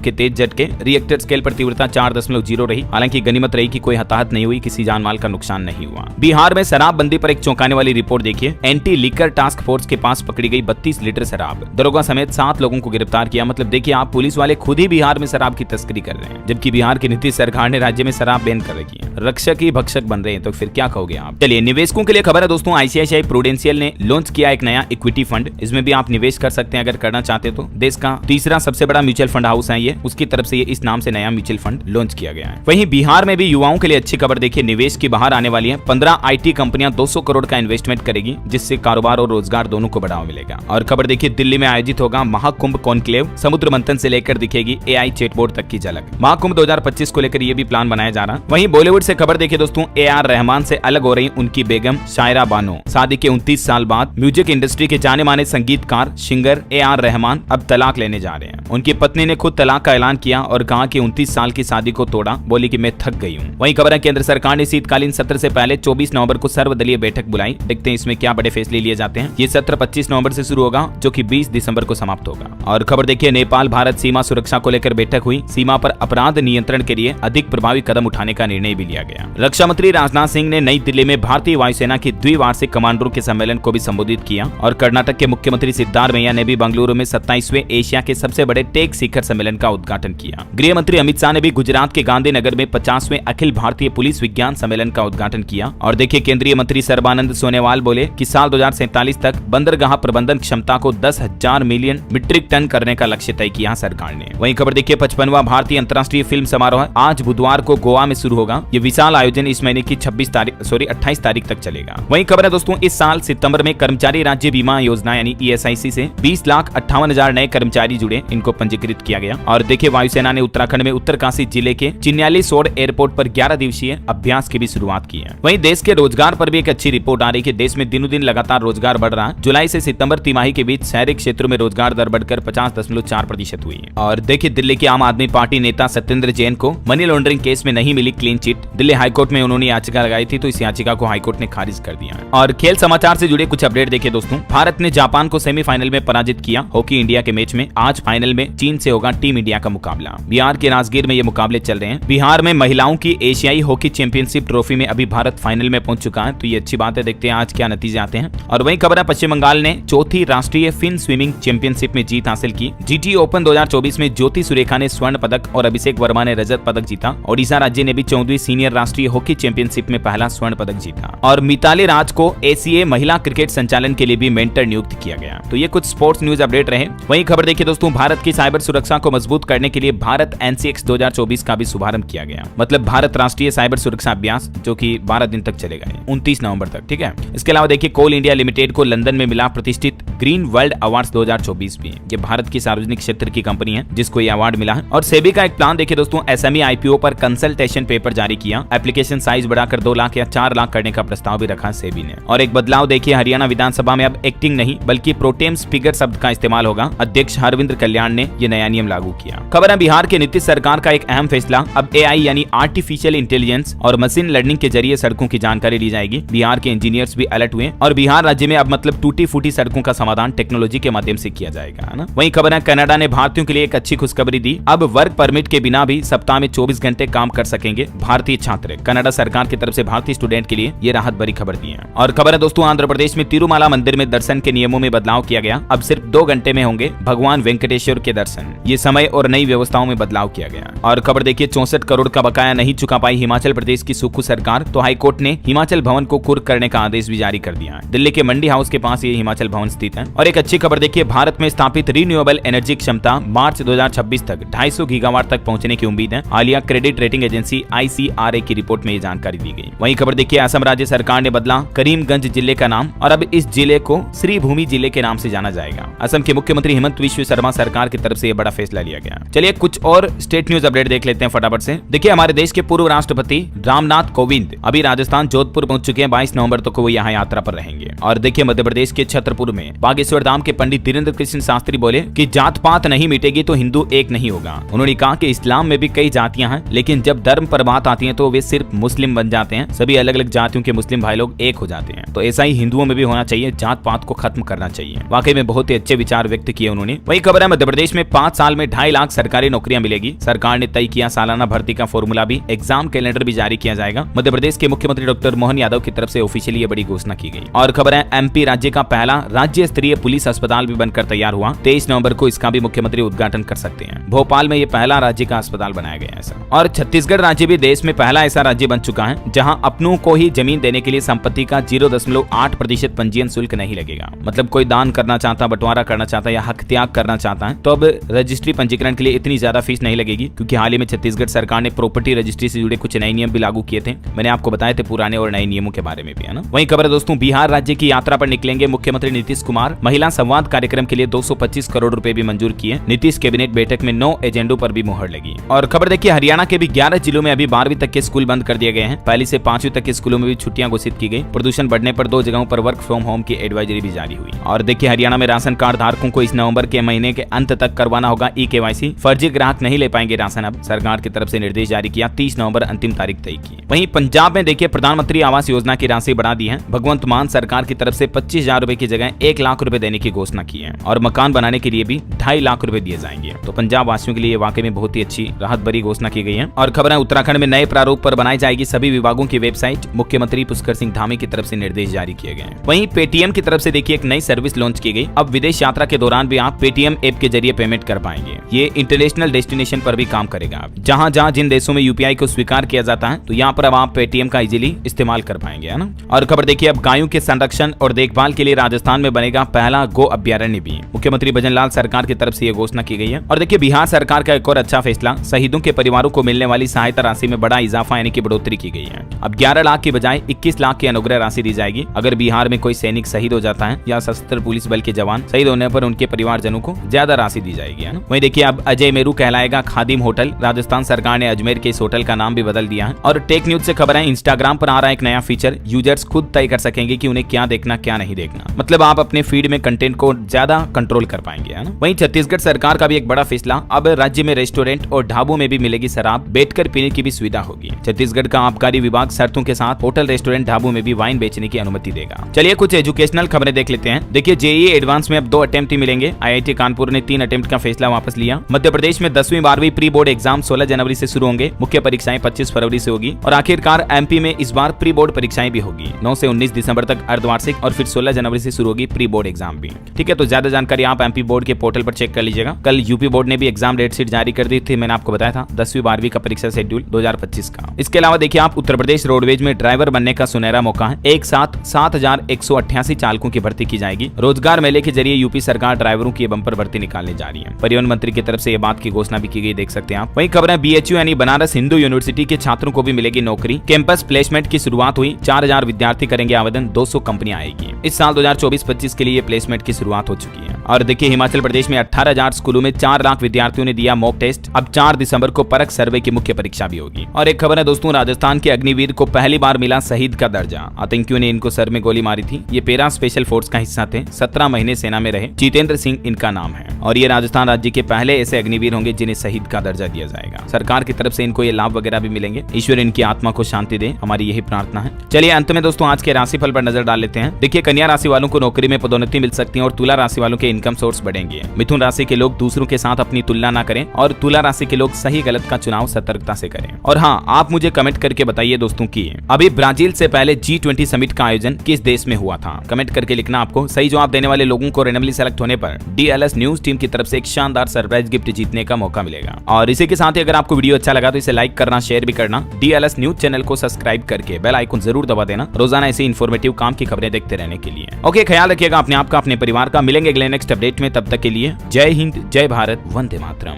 के तेज झटके, रिएक्टर स्केल पर तीव्रता 4.0 रही। हालांकि गनीमत रही कि कोई हताहत नहीं हुई, किसी जान माल का नुकसान नहीं हुआ। बिहार में शराबबंदी पर एक चौंकाने वाली रिपोर्ट देखिए। एंटी लीकर टास्क फोर्स के पास पकड़ी गई 32 लीटर शराब, दरोगा समेत 7 लोगों को गिरफ्तार किया। मतलब देखिए आप, पुलिस वाले खुद ही बिहार में शराब की तस्करी कर रहे हैं, जबकि बिहार की नीतीश सरकार ने राज्य में शराब बैन कर रखी है। रक्षक ही भक्षक बन रहे हैं, तो फिर क्या कहोगे आप। चलिए निवेशकों के लिए खबर है दोस्तों, आईसीआईसीआई प्रूडेंशियल ने लॉन्च किया एक नया इक्विटी फंड। इसमें भी आप निवेश कर सकते हैं अगर करना चाहते तो। देश का तीसरा सबसे बड़ा म्यूचुअल फंड हाउस है ये, उसकी तरफ से ये इस नाम से नया म्यूचुअल फंड लॉन्च किया गया है। वहीं बिहार में भी युवाओं के लिए अच्छी खबर देखिए, निवेश की बाहर आने वाली है। 15 आईटी कंपनियां 200 करोड़ का इन्वेस्टमेंट करेगी, जिससे कारोबार और रोजगार दोनों को बढ़ावा मिलेगा। और खबर देखिए, दिल्ली में आयोजित होगा महाकुंभ कॉन्क्लेव, समुद्र मंथन से लेकर दिखेगी एआई चैटबोर्ड तक की झलक। महाकुंभ 2025 को लेकर ये भी प्लान बनाया जा रहा है। वहीं बॉलीवुड से खबर देखिए दोस्तों, AR रहमान से अलग हो रही उनकी बेगम शायरा बानो। शादी के 29 साल बाद म्यूजिक इंडस्ट्री के जाने माने संगीतकार सिंगर AR रहमान अब तलाक लेने जा रहे हैं। उनकी पत्नी ने खुद तलाक का ऐलान किया और कहा कि 29 साल की शादी को तोड़ा, बोली कि मैं थक गई हूँ। वहीं खबर है, केंद्र सरकार ने शीतकालीन सत्र से पहले 24 नवंबर को सर्वदलीय बैठक बुलाई। देखते हैं इसमें क्या बड़े फैसले लिए जाते हैं। ये सत्र 25 नवंबर से शुरू होगा, जो कि 20 दिसंबर को समाप्त होगा। और खबर देखिए, नेपाल भारत सीमा सुरक्षा को लेकर बैठक हुई। सीमा पर अपराध नियंत्रण के लिए अधिक प्रभावी कदम उठाने का निर्णय भी लिया गया। रक्षा मंत्री राजनाथ सिंह ने नई दिल्ली में भारतीय वायुसेना की द्विवार्षिक कमांडरों के सम्मेलन को भी संबोधित किया। और कर्नाटक के मुख्यमंत्री सिद्धारमैया ने भी बेंगलुरु में 27वें एशिया के सबसे बड़े टेक शिखर सम्मेलन का उद्घाटन किया। गृह मंत्री अमित शाह ने भी गुजरात के गांधीनगर में 50वें अखिल भारतीय पुलिस विज्ञान सम्मेलन का उद्घाटन किया। और देखिए, केंद्रीय मंत्री सर्बानंद सोनोवाल बोले कि साल 2047 तक बंदरगाह प्रबंधन क्षमता को 10,000 मिलियन मीट्रिक टन करने का लक्ष्य तय किया सरकार ने। वहीं खबर देखिए, 55वां भारतीय अंतर्राष्ट्रीय फिल्म समारोह आज बुधवार को गोवा में शुरू होगा। ये विशाल आयोजन इस महीने की 28 तारीख तक चलेगा। वहीं खबर है दोस्तों, इस साल सितंबर में कर्मचारी राज्य बीमा योजना यानी ESIC से 20,58,000 नए कर्मचारी जुड़े, इनको पंजीकृत किया गया। और देखिए, वायुसेना ने उत्तराखंड में उत्तरकाशी जिले के चिन्यालीसोड़ एयरपोर्ट पर 11 दिवसीय अभ्यास की भी शुरुआत की है। वहीं देश के रोजगार पर भी एक अच्छी रिपोर्ट आ रही है। देश में दिनों दिन लगातार रोजगार बढ़ रहा है। जुलाई से सितंबर तिमाही के बीच शहरी क्षेत्रों में रोजगार दर बढ़कर 50.4% हुई है। और देखिए, दिल्ली के आम आदमी पार्टी नेता सत्येंद्र जैन को मनी लॉन्ड्रिंग केस में नहीं मिली क्लीन चिट। दिल्ली हाईकोर्ट में उन्होंने याचिका लगाई थी, तो इस याचिका को हाईकोर्ट ने खारिज कर दिया। और खेल समाचार से जुड़े कुछ अपडेट देखिए दोस्तों, भारत ने जापान को सेमीफाइनल में पराजित किया। हॉकी इंडिया के मैच में आज फाइनल में चीन से होगा टीम इंडिया का मुकाबला। बिहार के राजगीर में ये मुकाबले चल रहे हैं। बिहार में महिलाओं की एशियाई हॉकी चैंपियनशिप ट्रॉफी में अभी भारत फाइनल में पहुंच चुका है, तो ये अच्छी बात है। देखते हैं आज क्या नतीजे आते हैं। और वहीं खबर है, पश्चिम बंगाल ने चौथी राष्ट्रीय फिन स्विमिंग चैंपियनशिप में जीत हासिल की। GT ओपन 2024 में ज्योति सुरेखा ने स्वर्ण पदक और अभिषेक वर्मा ने रजत पदक जीता। ओडिशा राज्य ने भी 14वीं सीनियर राष्ट्रीय हॉकी चैंपियनशिप में पहला स्वर्ण पदक जीता। और मिताली राज को ACA महिला क्रिकेट संचालन के लिए भी मेंटर नियुक्त किया गया। तो ये कुछ स्पोर्ट्स न्यूज अपडेट रहे। वहीं खबर देखिए दोस्तों, भारत की साइबर सुरक्षा को मजबूत करने के लिए भारत NCX 2024 का भी शुभारंभ किया गया। मतलब भारत राष्ट्रीय साइबर सुरक्षा अभ्यास, जो कि 12 दिन तक चलेगा, 29 नवंबर तक, ठीक है। इसके अलावा देखिए, कोल इंडिया लिमिटेड को लंदन में मिला प्रतिष्ठित ग्रीन वर्ल्ड अवार्ड्स 2024 भी। ये भारत की सार्वजनिक क्षेत्र की कंपनी है जिसको ये अवार्ड मिला है। और सेबी का एक प्लान देखिए दोस्तों, SME IPO पर कंसल्टेशन पेपर जारी किया। एप्लीकेशन साइज बढ़ाकर 2 लाख या 4 लाख करने का प्रस्ताव भी रखा सेबी ने। और एक बदलाव देखिए, हरियाणा विधानसभा में अब एक्टिंग नहीं बल्कि प्रोटेम स्पीकर शब्द का इस्तेमाल होगा। अध्यक्ष हरविंद्र कल्याण ने ये नया नियम लागू किया। खबर है, बिहार के नीतीश सरकार का एक अहम फैसला, अब AI यानी आर्टिफिशियल इंटेलिजेंस और मशीन लर्निंग के जरिए सड़कों की जानकारी ली जाएगी। बिहार के इंजीनियर्स भी अलर्ट हुए और बिहार राज्य में अब मतलब टूटी फूटी सड़कों का समाधान टेक्नोलॉजी के माध्यम से किया जाएगा, है ना। वहीं खबर है, कनाडा ने भारतीयों के लिए एक अच्छी खुशखबरी दी। अब वर्क परमिट के बिना भी सप्ताह में 24 घंटे काम कर सकेंगे भारतीय छात्र। कनाडा सरकार की तरफ से भारतीय स्टूडेंट के लिए ये राहत भरी खबर दी है। और खबर है दोस्तों, आंध्र प्रदेश में तिरुमाला मंदिर में दर्शन के नियमों में बदलाव किया गया। अब सिर्फ 2 घंटे में होंगे भगवान वेंकटेश्वर के दर्शन। ये समय और नई व्यवस्थाओं में बदलाव किया गया। और खबर देखिए, 64 करोड़ का बकाया नहीं चुका पाई हिमाचल प्रदेश की सुक्खू सरकार, तो हाईकोर्ट ने हिमाचल भवन को कुर्क करने का आदेश भी जारी कर दिया है। दिल्ली के मंडी हाउस के पास ये हिमाचल भवन स्थित है। और एक अच्छी खबर देखिए, भारत में स्थापित रिन्यूएबल एनर्जी क्षमता मार्च 2026 तक 250 गीगावाट तक पहुंचने की उम्मीद है। हालिया क्रेडिट रेटिंग एजेंसी ICRA की रिपोर्ट में ये जानकारी दी गई। वहीं खबर देखिए, असम राज्य सरकार ने बदला करीमगंज जिले का नाम और अब इस जिले को श्रीभूमि जिले के नाम से जाना जाएगा। असम के मुख्यमंत्री हिमंत विश्व शर्मा विधानसभा सरकार की तरफ से ये बड़ा फैसला लिया गया। चलिए कुछ और स्टेट न्यूज अपडेट देख लेते हैं फटाफट से। देखिए हमारे देश के पूर्व राष्ट्रपति रामनाथ कोविंद अभी राजस्थान जोधपुर पहुंच चुके हैं। 22 नवंबर तक वो यहाँ यात्रा पर रहेंगे। और देखिए मध्य प्रदेश के छतरपुर में बागेश्वर धाम के पंडित धीरेन्द्र कृष्ण शास्त्री बोले कि जात पात नहीं मिटेगी तो हिंदू एक नहीं होगा। उन्होंने कहा कि इस्लाम में भी कई जातियां हैं, लेकिन जब धर्म पर बात आती है तो वे सिर्फ मुस्लिम बन जाते हैं। सभी अलग अलग जातियों के मुस्लिम भाई लोग एक हो जाते हैं। तो ऐसा ही हिंदुओं में भी होना चाहिए, जात पात को खत्म करना चाहिए। वाकई में बहुत ही अच्छे विचार व्यक्त किए उन्होंने। वही खबर है मध्य प्रदेश में 5 साल में 2.5 लाख सरकारी नौकरियां मिलेगी। सरकार ने तय किया सालाना भर्ती का फॉर्मूला भी, एग्जाम कैलेंडर भी जारी किया जाएगा। मध्य प्रदेश के मुख्यमंत्री डॉक्टर मोहन यादव की तरफ से ऑफिशियली ये बड़ी घोषणा की गई। और खबर है एमपी राज्य का पहला राज्य स्तरीय पुलिस अस्पताल भी बनकर तैयार हुआ। 23 नवंबर को इसका भी मुख्यमंत्री उद्घाटन कर सकते हैं। भोपाल में ये पहला राज्य का अस्पताल बनाया गया ऐसा। और छत्तीसगढ़ राज्य भी देश में पहला ऐसा राज्य बन चुका है जहां अपनों को ही जमीन देने के लिए संपत्ति का 0.8% पंजीयन शुल्क नहीं लगेगा। मतलब कोई दान करना चाहता, बंटवारा करना चाहता या हक त्याग करना चाहता है तो अब रजिस्ट्री पंजीकरण के लिए इतनी ज्यादा फीस नहीं लगेगी, क्योंकि हाल ही में छत्तीसगढ़ सरकार ने प्रॉपर्टी रजिस्ट्री से जुड़े कुछ नए नियम भी लागू किए थे। मैंने आपको बताए थे पुराने और नए नियमों के बारे में भी, है ना। वहीं खबर है दोस्तों, बिहार राज्य की यात्रा पर निकलेंगे मुख्यमंत्री नीतीश कुमार। महिला संवाद कार्यक्रम के लिए 225 करोड़ रुपए भी मंजूर किए। नीतीश कैबिनेट बैठक में 9 एजेंडों पर भी मुहर लगी। और खबर देखिए हरियाणा के भी 11 जिलों में अभी 12वीं तक के स्कूल बंद कर दिए गए हैं। पहली से 5वीं तक के स्कूलों में भी छुट्टियां घोषित की गई। प्रदूषण बढ़ने पर 2 जगहों पर वर्क फ्रॉम होम की एडवाइजरी भी जारी हुई। और देखिए हरियाणा में राशन कार्ड धारकों को इस नवंबर के महीने के अंत तक करवाना होगा ई-केवाईसी। फर्जी ग्राहक नहीं ले पाएंगे राशन। अब सरकार की तरफ से निर्देश जारी किया। 30 नवंबर अंतिम तारीख तय की। वहीं पंजाब में देखिए प्रधानमंत्री आवास योजना की राशि बढ़ा दी है। भगवंत मान सरकार की तरफ से 25,000 रुपए की जगह 1 लाख रुपए देने की घोषणा की है। और मकान बनाने के लिए भी 2.5 लाख रुपए दिए जाएंगे। तो पंजाब वासियों के लिए वाकई में बहुत ही अच्छी राहत भरी घोषणा की गई है। और खबर है उत्तराखंड में नए प्रारूप पर बनाई जाएगी सभी विभागों की वेबसाइट। मुख्यमंत्री पुष्कर सिंह धामी की तरफ से निर्देश जारी किए गए। वहीं पेटीएम की तरफ से देखिए एक नई सर्विस लॉन्च की गई। अब विदेश यात्रा के दौरान भी आप पेटीएम ऐप के जरिए पेमेंट कर पाएंगे। ये इंटरनेशनल डेस्टिनेशन पर भी काम करेगा। जहां जहां जिन देशों में यूपीआई को स्वीकार किया जाता है तो यहाँ पर अब आप पेटीएम का इजीली इस्तेमाल कर पाएंगे, है ना। और खबर देखिए अब गायों के संरक्षण और देखभाल के लिए राजस्थान में बनेगा पहला गो अभ्यारण्य भी। मुख्यमंत्री भजनलाल सरकार की तरफ से ये घोषणा की गई है। और देखिए बिहार सरकार का एक और अच्छा फैसला, शहीदों के परिवारों को मिलने वाली सहायता राशि में बड़ा इजाफा यानी कि बढ़ोतरी की गई है। अब 11 लाख की बजाय 21 लाख की अनुग्रह राशि दी जाएगी। अगर बिहार में कोई सैनिक शहीद हो जाता है या सशस्त्र पुलिस बल के जवान शहीद होने पर उनके परिवारजनों को ज्यादा राशि दी जाएगी, है ना। वहीं देखिए अब अजय मेरू कहलाएगा खादिम होटल। राजस्थान सरकार ने अजमेर के इस होटल का नाम भी बदल दिया है। और टेक न्यूज से खबर है इंस्टाग्राम पर आ रहा है एक नया फीचर। यूजर्स खुद तय कर सकेंगे कि उन्हें क्या देखना क्या नहीं देखना। मतलब आप अपने फीड में कंटेंट को ज्यादा कंट्रोल कर पाएंगे, है ना। वहीं छत्तीसगढ़ सरकार का भी एक बड़ा फैसला, अब राज्य में रेस्टोरेंट और ढाबों में भी मिलेगी शराब, बैठकर पीने की भी सुविधा होगी। छत्तीसगढ़ का आबकारी विभाग शर्तों के साथ होटल रेस्टोरेंट ढाबों में भी वाइन बेचने की अनुमति देगा। चलिए कुछ एजुकेशनल खबरें देख लेते हैं। देखिए जेईई एडवांस में अब 2 अटेम्प्ट ही मिलेंगे। आईआईटी कानपुर ने 3 अटेम्प्ट का फैसला वापस लिया। मध्य प्रदेश में 10वीं 12वीं प्री बोर्ड एग्जाम 16 जनवरी से शुरू होंगे। मुख्य परीक्षाएं 25 फरवरी से होगी। और आखिरकार एमपी में इस बार प्री बोर्ड परीक्षाएं भी होगी। 9 से 19 दिसंबर तक अर्धवार्षिक और फिर 16 जनवरी से शुरू होगी प्री बोर्ड एग्जाम भी। ठीक है, तो ज्यादा जानकारी आप एमपी बोर्ड के पोर्टल पर चेक कर लीजिएगा। कल यूपी बोर्ड ने भी एग्जाम डेट शीट जारी कर दी थी। मैंने आपको बताया था 10वीं 12वीं का परीक्षा शेड्यूल 2025 का। इसके अलावा देखिए आप उत्तर प्रदेश रोडवेज में ड्राइवर बनने का सुनहरा मौका है। एक साथ 7,188 चालकों की भर्ती की जाएगी। रोजगार मेले के जरिए यूपी सरकार ड्राइवरों की बंपर भर्ती निकालने जा रही है। परिवहन मंत्री की तरफ से ये बात की घोषणा भी की गई, देख सकते हैं आप। वहीं खबर है बीएचयू यानी बनारस हिंदू यूनिवर्सिटी के छात्रों को भी मिलेगी नौकरी। कैंपस प्लेसमेंट की शुरुआत हुई। 4,000 विद्यार्थी करेंगे आवेदन। 200 कंपनियां आएगी। इस साल 2024-25 के लिए प्लेसमेंट की शुरुआत हो चुकी है। और देखिए हिमाचल प्रदेश में 18,000 स्कूलों में 4 लाख विद्यार्थियों ने दिया मॉक टेस्ट। अब 4 दिसंबर को परख सर्वे की मुख्य परीक्षा भी होगी। और एक खबर है दोस्तों, राजस्थान के अग्निवीर को पहली बार मिला शहीद का दर्जा। आतंकियों ने इनको सर में गोली मारी थी। ये पैरा स्पेशल फोर्स का हिस्सा थे। 17 महीने सेना में रहे। जितेंद्र सिंह इनका नाम है। और ये राजस्थान राज्य के पहले ऐसे अग्निवीर होंगे जिन्हें शहीद का दर्जा दिया जाएगा। सरकार की तरफ से इनको ये लाभ वगैरह भी मिलेंगे। ईश्वर इनकी आत्मा को शांति दे, हमारी यही प्रार्थना है। चलिए अंत में दोस्तों आज के राशिफल पर नजर डाल लेते हैं। देखिए कन्या राशि वालों को नौकरी में पदोन्नति मिल सकती है और तुला राशि वालों के इनकम सोर्स बढ़ेंगे। मिथुन राशि के लोग दूसरों के साथ अपनी तुलना न करें और तुला राशि के लोग सही गलत का चुनाव सतर्कता से करें। और हाँ, आप मुझे कमेंट करके बताइए दोस्तों कि अभी ब्राजील से पहले G20 समिट का आयोजन किस देश में हुआ था। कमेंट करके लिखना। आपको सही जवाब देने वाले लोगों को रैंडमली सेलेक्ट होने पर DLS न्यूज टीम की तरफ से एक शानदार सरप्राइज गिफ्ट जीतने का मौका मिलेगा। और इसी के साथ ही अगर आपको वीडियो अच्छा लगा तो इसे लाइक करना, शेयर भी करना। DLS न्यूज चैनल को सब्सक्राइब करके बेल आइकन जरूर दबा देना रोजाना ऐसे इन्फॉर्मेटिव काम की खबरें देखते रहने के लिए। ओके, ख्याल रखिएगा अपने आप का, अपने परिवार का। मिलेंगे अगले नेक्स्ट अपडेट में। तब तक के लिए जय हिंद, जय भारत, वंदे मातरम।